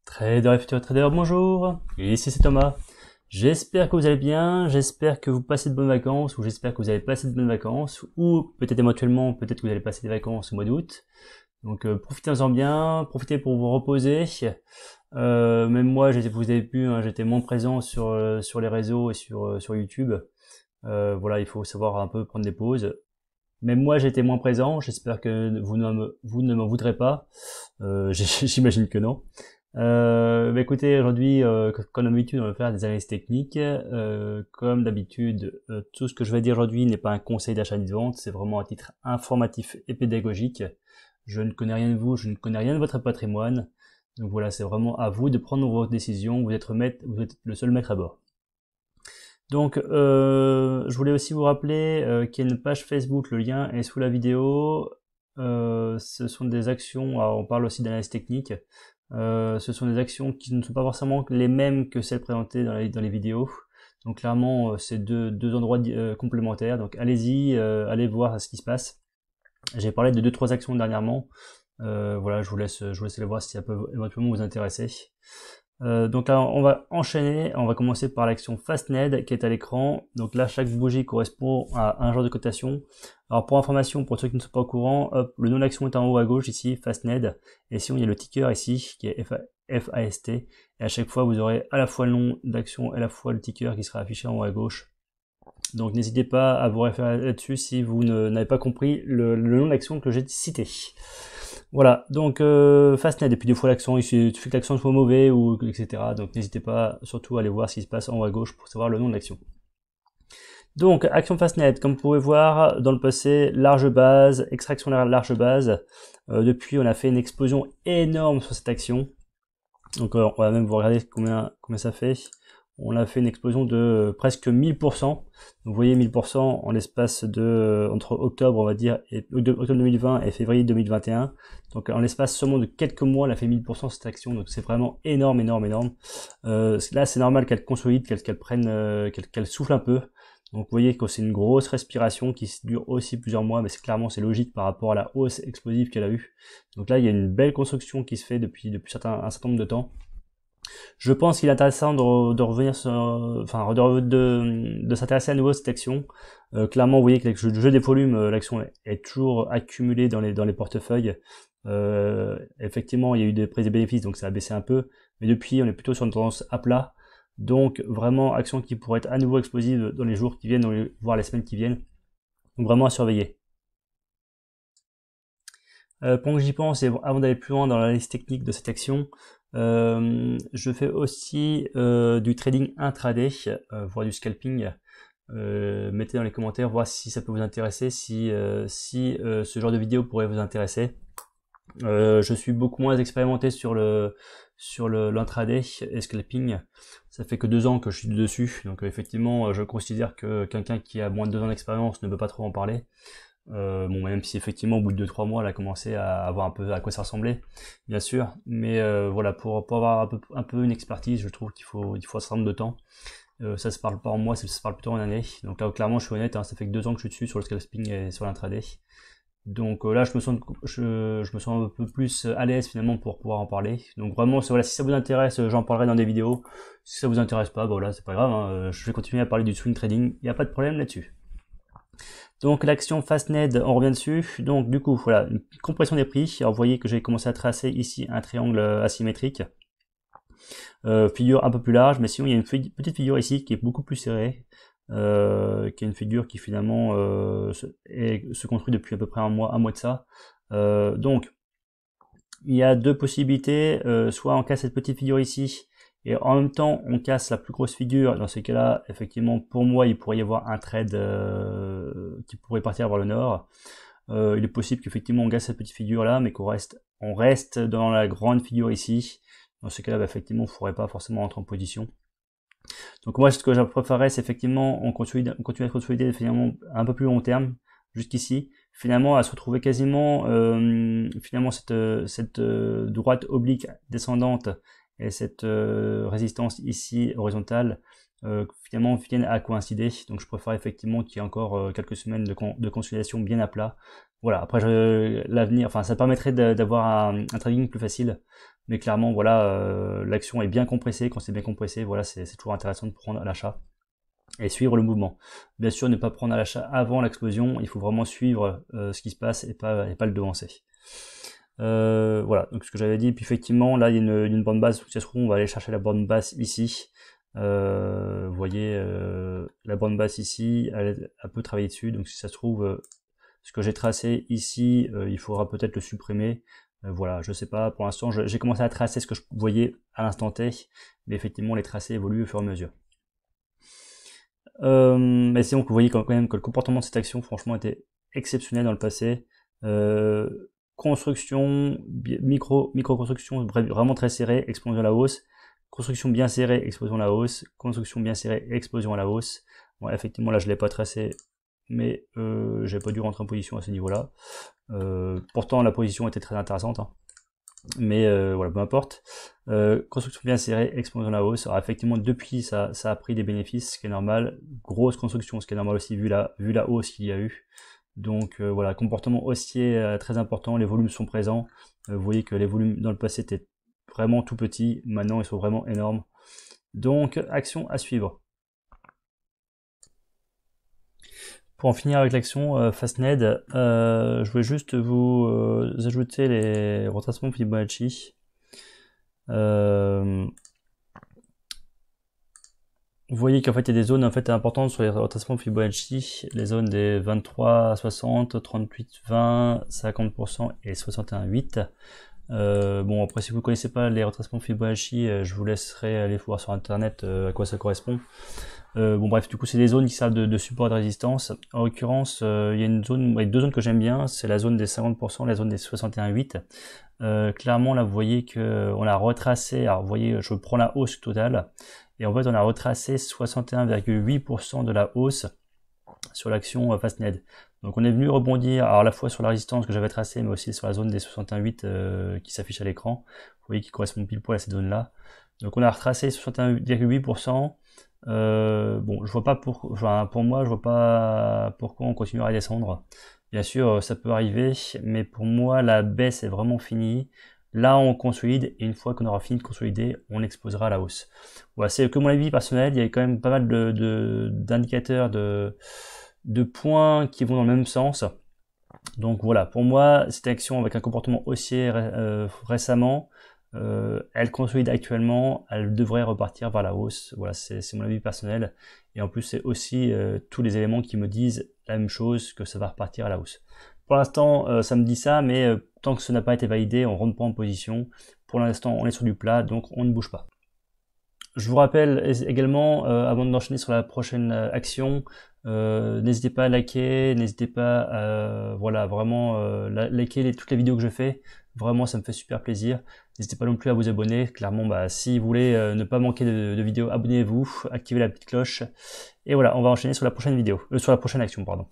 Trader et futur trader, bonjour, ici c'est Thomas. J'espère que vous allez bien, j'espère que vous passez de bonnes vacances, ou j'espère que vous avez passé de bonnes vacances, ou peut-être éventuellement, peut-être que vous allez passer des vacances au mois d'août. Donc profitez-en bien, profitez pour vous reposer. Même moi, vous avez vu, hein, j'étais moins présent sur les réseaux et sur YouTube. Voilà, il faut savoir un peu prendre des pauses. Même moi, j'étais moins présent, j'espère que vous ne m'en voudrez pas. J'imagine que non. Écoutez, aujourd'hui, comme d'habitude, on va faire des analyses techniques. Comme d'habitude, tout ce que je vais dire aujourd'hui n'est pas un conseil d'achat ni de vente, c'est vraiment à titre informatif et pédagogique. Je ne connais rien de vous, je ne connais rien de votre patrimoine. Donc voilà, c'est vraiment à vous de prendre vos décisions. Vous êtes le seul maître à bord. Donc, je voulais aussi vous rappeler qu'il y a une page Facebook, le lien est sous la vidéo. Ce sont des actions, alors on parle aussi d'analyse technique. Ce sont des actions qui ne sont pas forcément les mêmes que celles présentées dans les vidéos. Donc clairement, c'est deux endroits complémentaires. Donc allez-y, allez voir ce qui se passe. J'ai parlé de 2-3 actions dernièrement. Voilà, je vous laisse aller voir si ça peut éventuellement vous intéresser. Donc là, on va enchaîner. On va commencer par l'action Fastned qui est à l'écran. Donc là, chaque bougie correspond à un genre de cotation. Alors pour information, pour ceux qui ne sont pas au courant, hop, le nom de l'action est en haut à gauche ici, Fastned. Et sinon, il y a le ticker ici qui est FAST. Et à chaque fois, vous aurez à la fois le nom d'action et à la fois le ticker qui sera affiché en haut à gauche. Donc n'hésitez pas à vous référer là-dessus si vous n'avez pas compris le nom d'action que j'ai cité. Voilà, donc Fastned, et puis des fois l'accent, il suffit que l'accent soit mauvais, ou etc. Donc n'hésitez pas surtout à aller voir ce qui se passe en haut à gauche pour savoir le nom de l'action. Donc action Fastned, comme vous pouvez voir dans le passé, large base, extraction large base. Depuis, on a fait une explosion énorme sur cette action. Donc on va même vous regarder combien ça fait. On a fait une explosion de presque 1000%. Donc, vous voyez 1000% en l'espace de entre octobre, on va dire, octobre 2020 et février 2021. Donc en l'espace seulement de quelques mois, elle a fait 1000% cette action. Donc c'est vraiment énorme, énorme, énorme. Là, c'est normal qu'elle consolide, qu'elle prenne, qu'elle souffle un peu. Donc vous voyez que c'est une grosse respiration qui dure aussi plusieurs mois, mais c'est logique par rapport à la hausse explosive qu'elle a eue. Donc là, il y a une belle construction qui se fait depuis un certain nombre de temps. Je pense qu'il est intéressant de revenir de s'intéresser à nouveau à cette action. Clairement, vous voyez que le jeu des volumes, l'action est toujours accumulée dans les portefeuilles. Effectivement, il y a eu des prises de bénéfices, donc ça a baissé un peu. Mais depuis, on est plutôt sur une tendance à plat. Donc vraiment, action qui pourrait être à nouveau explosive dans les jours qui viennent, voire les semaines qui viennent. Donc vraiment à surveiller. Pendant que j'y pense, et avant d'aller plus loin dans l'analyse technique de cette action, je fais aussi du trading intraday, voire du scalping. Mettez dans les commentaires, voir si ça peut vous intéresser, si ce genre de vidéo pourrait vous intéresser. Je suis beaucoup moins expérimenté sur l'intraday et scalping. Ça fait que 2 ans que je suis dessus, donc effectivement, je considère que quelqu'un qui a moins de 2 ans d'expérience ne peut pas trop en parler. Bon, même si effectivement au bout de 2-3 mois elle a commencé à avoir un peu à quoi ça ressemblait, bien sûr, mais voilà, pour avoir un peu une expertise, je trouve qu'il faut un certain nombre de temps. Ça se parle pas en mois, ça se parle plutôt en années. Donc là, clairement, je suis honnête, hein, ça fait que 2 ans que je suis dessus sur le scalping et sur l'intraday. Donc là, je me sens un peu plus à l'aise finalement pour pouvoir en parler. Donc vraiment, voilà, si ça vous intéresse, j'en parlerai dans des vidéos. Si ça vous intéresse pas, bon là, c'est pas grave, hein, je vais continuer à parler du swing trading, il n'y a pas de problème là-dessus. Donc l'action Fastned, on revient dessus. Donc du coup, voilà, une compression des prix. Alors vous voyez que j'ai commencé à tracer ici un triangle asymétrique. Figure un peu plus large, mais sinon il y a une petite figure ici qui est beaucoup plus serrée. Qui est une figure qui finalement se construit depuis à peu près un mois de ça. Donc il y a 2 possibilités. Soit on casse cette petite figure ici, et en même temps on casse la plus grosse figure. Dans ces cas-là, effectivement, pour moi, il pourrait y avoir un trade qui pourrait partir vers le nord. Il est possible qu'effectivement on casse cette petite figure là, mais on reste dans la grande figure ici. Dans ce cas-là, effectivement, il ne faudrait pas forcément rentrer en position. Donc moi, ce que je préférerais, c'est effectivement on continue à consolider finalement un peu plus long terme, jusqu'ici, finalement à se retrouver quasiment finalement cette droite oblique descendante et cette résistance ici horizontale finalement viennent à coïncider. Donc je préfère effectivement qu'il y ait encore quelques semaines de consolidation bien à plat voilà, après l'avenir, enfin ça permettrait d'avoir un trading plus facile, mais clairement voilà, l'action est bien compressée, quand c'est bien compressé, voilà, c'est toujours intéressant de prendre à l'achat et suivre le mouvement. Bien sûr, ne pas prendre à l'achat avant l'explosion, il faut vraiment suivre ce qui se passe et pas le devancer. Voilà, donc ce que j'avais dit, puis effectivement là il y a une bande basse, donc si ça se trouve on va aller chercher la bande basse ici. Vous voyez la bande basse ici, elle peut travailler dessus, donc si ça se trouve ce que j'ai tracé ici, il faudra peut-être le supprimer. Voilà, je sais pas, pour l'instant j'ai commencé à tracer ce que je voyais à l'instant T, mais effectivement les tracés évoluent au fur et à mesure. Mais c'est donc vous voyez quand même que le comportement de cette action franchement était exceptionnel dans le passé. Construction, micro-construction vraiment très serrée, explosion à la hausse. Construction bien serrée, explosion à la hausse. Construction bien serrée, explosion à la hausse. Bon, effectivement là je l'ai pas tracé, mais j'ai pas dû rentrer en position à ce niveau-là. Pourtant la position était très intéressante, hein. Mais voilà, peu importe. Construction bien serrée, explosion à la hausse. Alors effectivement depuis ça a pris des bénéfices, ce qui est normal. Grosse construction, ce qui est normal aussi vu la hausse qu'il y a eu. Donc voilà, comportement haussier très important, les volumes sont présents. Vous voyez que les volumes dans le passé étaient vraiment tout petits, maintenant ils sont vraiment énormes. Donc action à suivre. Pour en finir avec l'action Fastned, je voulais juste vous ajouter les retracements Fibonacci. Vous voyez qu'en fait il y a des zones en fait importantes sur les retracements Fibonacci, les zones des 23 à 60, 38, 20, 50% et 61,8. Bon après si vous ne connaissez pas les retracements Fibonacci, je vous laisserai aller voir sur internet à quoi ça correspond. Bon bref, du coup c'est des zones qui servent de support de résistance. En l'occurrence, il y a deux zones que j'aime bien, c'est la zone des 50%, la zone des 61,8. Clairement là vous voyez que on a retracé, alors vous voyez je prends la hausse totale, et en fait on a retracé 61,8% de la hausse sur l'action Fastned. Donc on est venu rebondir alors à la fois sur la résistance que j'avais tracée, mais aussi sur la zone des 61,8 qui s'affiche à l'écran, vous voyez qui correspond pile poil à cette zone là. Donc on a retracé 61,8%. Bon, je vois pas pour moi, je vois pas pourquoi on continuera à descendre. Bien sûr, ça peut arriver, mais pour moi, la baisse est vraiment finie. Là, on consolide, et une fois qu'on aura fini de consolider, on explosera à la hausse. Voilà, c'est que mon avis personnel. Il y a quand même pas mal d'indicateurs, de points qui vont dans le même sens. Donc voilà, pour moi, cette action avec un comportement haussier récemment, elle consolide actuellement, elle devrait repartir vers la hausse. Voilà, c'est mon avis personnel. Et en plus, c'est aussi tous les éléments qui me disent la même chose, que ça va repartir à la hausse. Pour l'instant, ça me dit ça, mais tant que ce n'a pas été validé, on ne rentre pas en position. Pour l'instant, on est sur du plat, donc on ne bouge pas. Je vous rappelle également, avant d'enchaîner sur la prochaine action, n'hésitez pas à liker, n'hésitez pas à voilà, vraiment liker toutes les vidéos que je fais. Vraiment, ça me fait super plaisir. N'hésitez pas non plus à vous abonner. Clairement, bah, si vous voulez ne pas manquer de vidéos, abonnez-vous, activez la petite cloche. Et voilà, on va enchaîner sur la prochaine vidéo, sur la prochaine action, pardon.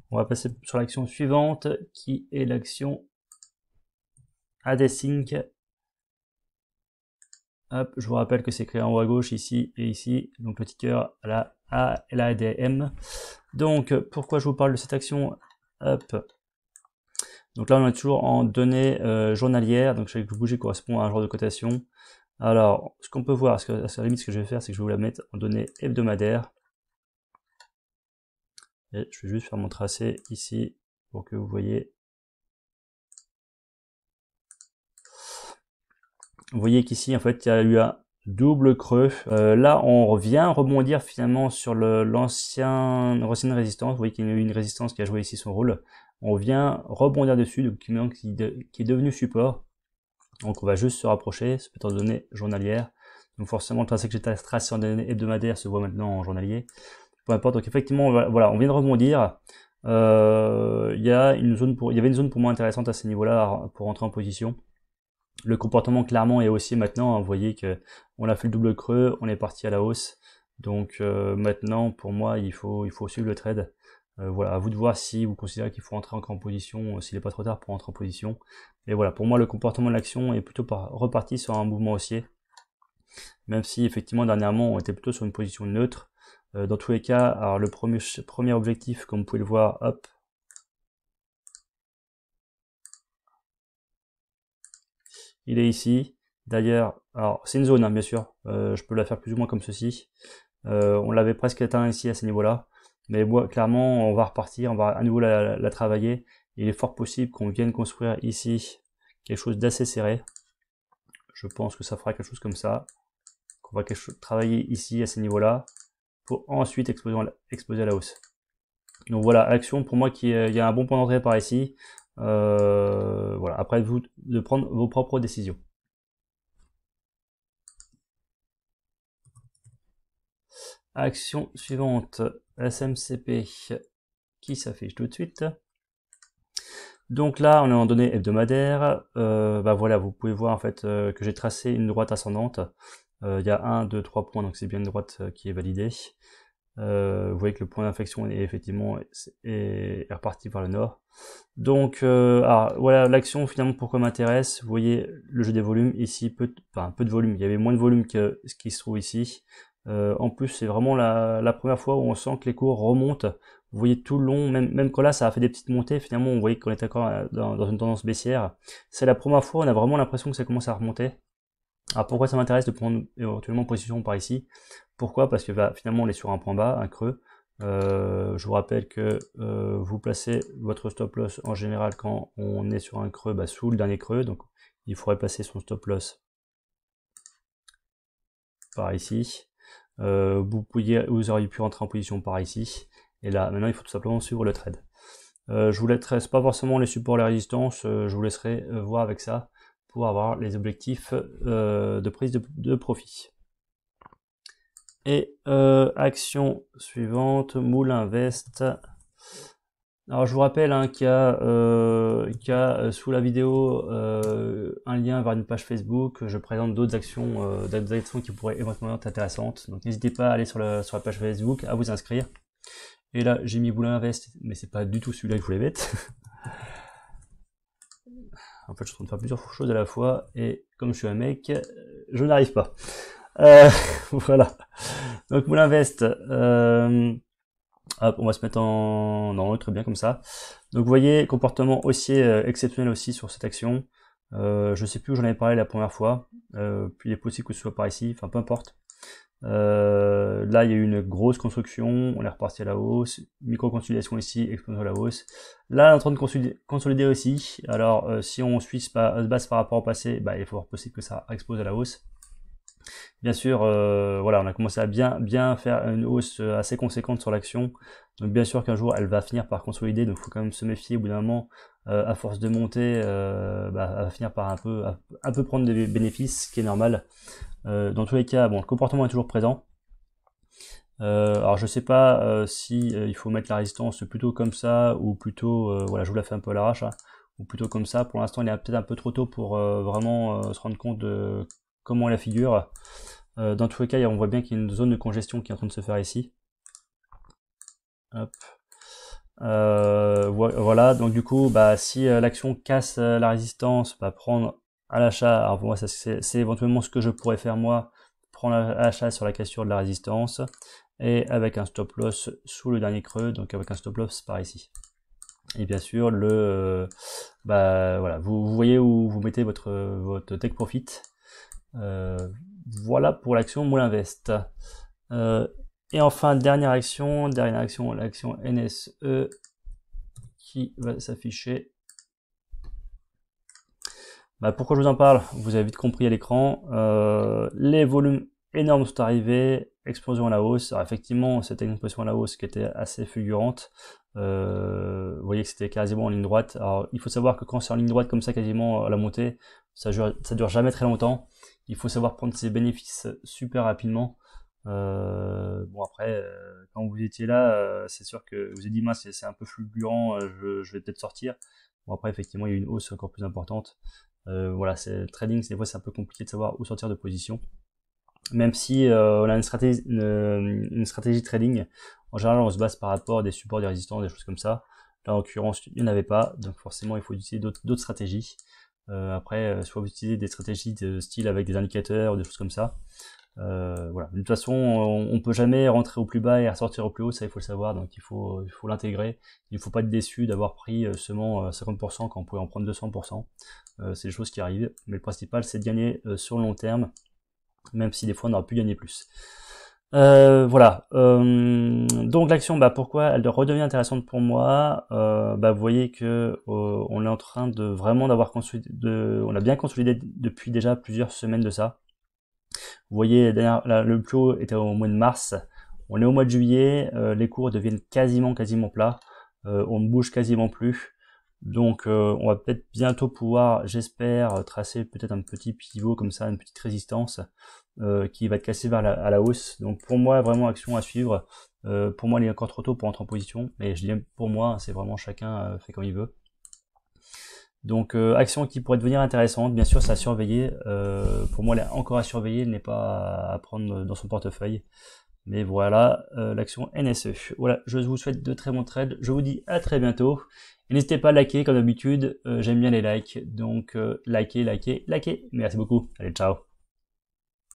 On va passer sur l'action suivante, qui est l'action ADSync. Hop, je vous rappelle que c'est créé en haut à gauche, ici et ici, donc le ticker à la ADM. Donc, pourquoi je vous parle de cette action? Hop. Donc là, on est toujours en données journalières, donc chaque bougie correspond à un jour de cotation. Alors, ce qu'on peut voir, à la limite, ce que je vais faire, c'est que je vais vous la mettre en données hebdomadaires. Et je vais juste faire mon tracé ici, pour que vous voyez. Vous voyez qu'ici, en fait, il y a eu un double creux. Là, on revient rebondir finalement sur l'ancienne résistance. Vous voyez qu'il y a eu une résistance qui a joué ici son rôle. On vient rebondir dessus, donc qui est devenu support. Donc on va juste se rapprocher, se mettre en données journalières. Donc forcément, le tracé que j'ai tracé en données hebdomadaires se voit maintenant en journalier. Peu importe. Donc effectivement, voilà, on vient de rebondir. Il y avait une zone pour moi intéressante à ce niveau-là pour rentrer en position. Le comportement clairement est haussier maintenant, hein. Vous voyez que on a fait le double creux, on est parti à la hausse. Donc maintenant, pour moi, il faut suivre le trade. Voilà, à vous de voir si vous considérez qu'il faut entrer encore en position, s'il n'est pas trop tard pour entrer en position. Et voilà, pour moi, le comportement de l'action est plutôt reparti sur un mouvement haussier. Même si effectivement, dernièrement, on était plutôt sur une position neutre. Dans tous les cas, alors le premier objectif, comme vous pouvez le voir, hop, il est ici. D'ailleurs, alors c'est une zone, hein, bien sûr. Je peux la faire plus ou moins comme ceci. On l'avait presque atteint ici à ce niveau-là. Mais bon, clairement, on va repartir, on va à nouveau la travailler. Il est fort possible qu'on vienne construire ici quelque chose d'assez serré. Je pense que ça fera quelque chose comme ça. Qu'on va travailler ici à ce niveau-là pour ensuite exploser à la hausse. Donc voilà, action pour moi il y a un bon point d'entrée par ici. Voilà, après vous de prendre vos propres décisions. Action suivante, SMCP qui s'affiche tout de suite. Donc là, on est en données hebdomadaires. Bah voilà, vous pouvez voir en fait que j'ai tracé une droite ascendante. Il y a 1, 2, 3 points, donc c'est bien une droite qui est validée. Vous voyez que le point d'inflexion est effectivement est reparti vers le nord. Donc alors, voilà l'action finalement pourquoi m'intéresse. Vous voyez le jeu des volumes ici, peu de volume. Il y avait moins de volume que ce qui se trouve ici. En plus c'est vraiment la première fois où on sent que les cours remontent. Vous voyez tout le long, même quand là ça a fait des petites montées, finalement on voyait qu'on était encore dans une tendance baissière. C'est la première fois où on a vraiment l'impression que ça commence à remonter. Alors pourquoi ça m'intéresse de prendre éventuellement position par ici? Pourquoi? Parce que finalement on est sur un point bas, un creux. Je vous rappelle que vous placez votre stop loss en général quand on est sur un creux sous le dernier creux, donc il faudrait placer son stop loss par ici. Vous auriez pu rentrer en position par ici, et là maintenant il faut tout simplement suivre le trade. Je vous laisserai pas forcément les supports, les résistances, je vous laisserai voir avec ça pour avoir les objectifs de prise de profit. Et action suivante, Moulin Vest. Alors je vous rappelle qu'il y a sous la vidéo un lien vers une page Facebook. Je présente d'autres actions qui pourraient éventuellement être intéressantes. Donc n'hésitez pas à aller sur la page Facebook, à vous inscrire. Et là j'ai mis Moulin Vest, mais c'est pas du tout celui-là que je voulais mettre. En fait je suis en train de faire plusieurs choses à la fois, et comme je suis un mec, je n'arrive pas. Voilà. Donc Moulin Vest, hop, on va se mettre non, très bien comme ça. Donc vous voyez, comportement haussier exceptionnel aussi sur cette action. Je sais plus où j'en avais parlé la première fois. Puis il est possible que ce soit par ici, enfin peu importe. Là il y a eu une grosse construction, on est reparti à la hausse, micro-consolidation ici, explosion à la hausse. Là on est en train de consolider aussi. Alors si on suit se base par rapport au passé, il est fort possible que ça explose à la hausse. Bien sûr, voilà, on a commencé à bien faire une hausse assez conséquente sur l'action. Donc bien sûr qu'un jour elle va finir par consolider, donc il faut quand même se méfier au bout d'un moment. À force de monter, elle va finir par un peu prendre des bénéfices, ce qui est normal. Dans tous les cas, bon, le comportement est toujours présent. Alors je sais pas si il faut mettre la résistance plutôt comme ça ou plutôt, voilà, je vous la fais un peu à l'arrache, hein, ou plutôt comme ça. Pour l'instant, il est peut-être un peu trop tôt pour vraiment se rendre compte de comment est la figure. Dans tous les cas, on voit bien qu'il y a une zone de congestion qui est en train de se faire ici. Hop. Voilà, donc du coup, si l'action casse la résistance, prendre à l'achat. Alors pour moi, c'est éventuellement ce que je pourrais faire moi, prendre à l'achat sur la cassure de la résistance, et avec un stop loss sous le dernier creux, donc avec un stop loss par ici. Et bien sûr, voilà, vous voyez où vous mettez votre take profit. Voilà pour l'action Moulin Vest. Et enfin, dernière action, l'action NSE qui va s'afficher. Pourquoi je vous en parle? Vous avez vite compris à l'écran. Les volumes énormes sont arrivés, explosion à la hausse. Alors effectivement, c'était une explosion à la hausse qui était assez fulgurante. Vous voyez que c'était quasiment en ligne droite. Alors il faut savoir que quand c'est en ligne droite comme ça, quasiment à la montée, ça dure jamais très longtemps. Il faut savoir prendre ses bénéfices super rapidement. Bon après, quand vous étiez là, c'est sûr que vous avez dit mince, c'est un peu fulgurant, je vais peut-être sortir. Bon après effectivement il y a eu une hausse encore plus importante. Voilà, c'est trading, des fois c'est un peu compliqué de savoir où sortir de position. Même si on a une stratégie trading, en général on se base par rapport à des supports, des résistances, des choses comme ça. Là en l'occurrence il n'y en avait pas, donc forcément il faut utiliser d'autres stratégies. Après, soit vous utilisez des stratégies de style avec des indicateurs ou des choses comme ça. Voilà. De toute façon, on peut jamais rentrer au plus bas et ressortir au plus haut, ça il faut le savoir, donc il faut l'intégrer. Il ne faut pas être déçu d'avoir pris seulement 50% quand on pouvait en prendre 200%. C'est des choses qui arrivent, mais le principal c'est de gagner sur le long terme, même si des fois on aurait pu gagner plus. Voilà. Donc l'action, pourquoi elle redevient intéressante pour moi? Vous voyez que on est en train de vraiment d'avoir consolidé, on a bien consolidé depuis déjà plusieurs semaines de ça. Vous voyez, le plus haut était au mois de mars. On est au mois de juillet, les cours deviennent quasiment plats. On ne bouge quasiment plus. Donc on va peut-être bientôt pouvoir, j'espère, tracer peut-être un petit pivot comme ça, une petite résistance qui va être cassée à la hausse. Donc pour moi, vraiment action à suivre. Pour moi, il est encore trop tôt pour entrer en position. Mais je dis pour moi, c'est vraiment chacun fait comme il veut. Donc action qui pourrait devenir intéressante, bien sûr, c'est à surveiller. Pour moi, elle est encore à surveiller, elle n'est pas à prendre dans son portefeuille. Mais voilà, l'action NSE. Voilà, je vous souhaite de très bons trades. Je vous dis à très bientôt. Et n'hésitez pas à liker comme d'habitude. J'aime bien les likes. Donc likez. Merci beaucoup. Allez, ciao.